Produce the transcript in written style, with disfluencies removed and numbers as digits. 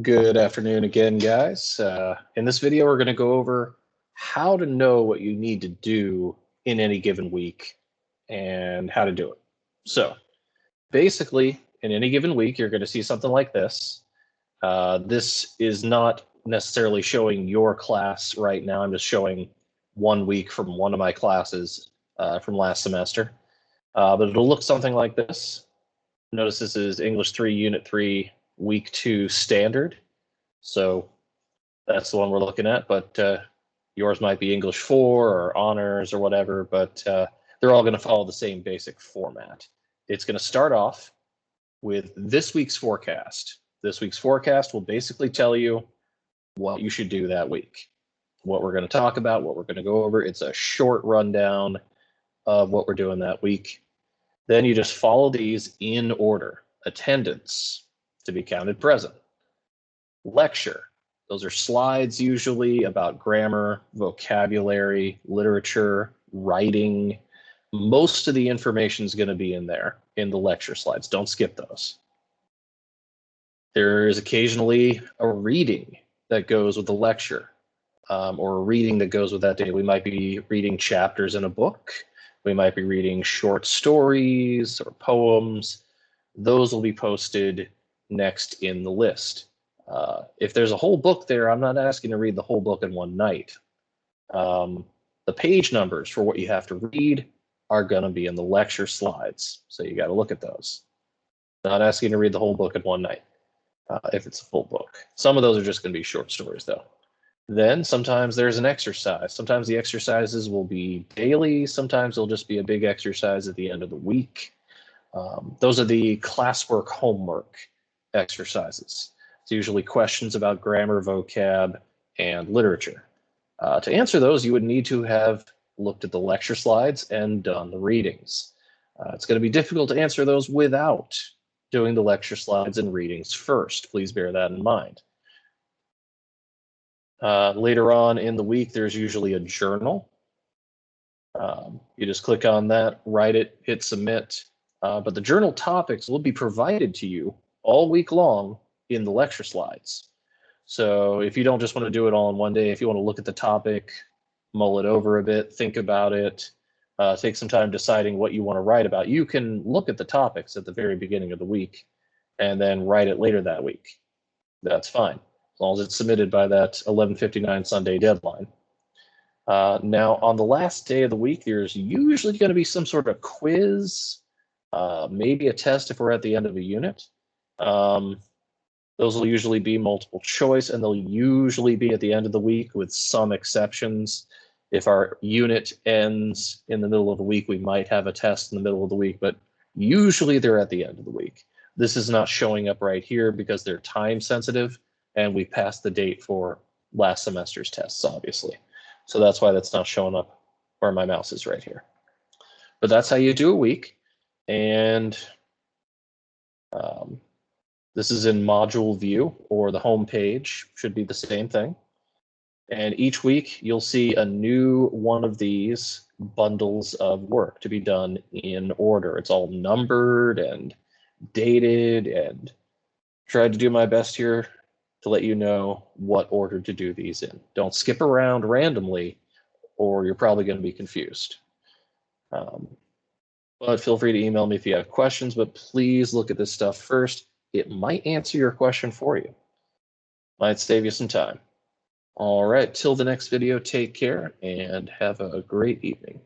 Good afternoon again, guys. In this video, we're going to go over how to know what you need to do in any given week and how to do it. So basically, in any given week, you're going to see something like this. This is not necessarily showing your class right now. I'm just showing 1 week from one of my classes from last semester. But it'll look something like this. Notice this is English 3, Unit 3, Week 2 Standard. So that's the one we're looking at, but yours might be English 4 or honors or whatever, but they're all going to follow the same basic format. It's going to start off with this week's forecast. This week's forecast will basically tell you what you should do that week, what we're going to talk about, what we're going to go over. It's a short rundown of what we're doing that week. Then you just follow these in order. Attendance, to be counted present. Lecture, those are slides usually about grammar, vocabulary, literature, writing. Most of the information is going to be in there in the lecture slides. Don't skip those. There is occasionally a reading that goes with the lecture, or a reading that goes with that day. We might be reading chapters in a book. We might be reading short stories or poems. Those will be posted next in the list. If there's a whole book there, I'm not asking to read the whole book in one night. The page numbers for what you have to read are going to be in the lecture slides, so you got to look at those. Not asking to read the whole book in one night if it's a full book. Some of those are just going to be short stories, though. Then sometimes there's an exercise. Sometimes the exercises will be daily. Sometimes they'll just be a big exercise at the end of the week. Those are the classwork homework exercises. It's usually questions about grammar, vocab, and literature. To answer those, you would need to have looked at the lecture slides and done the readings. It's going to be difficult to answer those without doing the lecture slides and readings first. Please bear that in mind. Later on in the week, there's usually a journal. You just click on that, write it, hit submit. But the journal topics will be provided to you all week long in the lecture slides. So if you don't just want to do it all in one day, if you want to look at the topic, mull it over a bit, think about it, take some time deciding what you want to write about, you can look at the topics at the very beginning of the week and then write it later that week. That's fine, as long as it's submitted by that 11:59 Sunday deadline. Now, on the last day of the week, there's usually going to be some sort of quiz, maybe a test if we're at the end of a unit. Those will usually be multiple choice, and they'll usually be at the end of the week with some exceptions. If our unit ends in the middle of the week, we might have a test in the middle of the week, but usually they're at the end of the week. This is not showing up right here because they're time sensitive, and we passed the date for last semester's tests, obviously. So that's why that's not showing up where my mouse is right here. But that's how you do a week. And this is in module view, or the home page should be the same thing. And each week you'll see a new one of these bundles of work to be done in order. It's all numbered and dated, and tried to do my best here to let you know what order to do these in. Don't skip around randomly, or you're probably going to be confused. But feel free to email me if you have questions, but please look at this stuff first. It might answer your question for you. Might save you some time. All right, till the next video, take care and have a great evening.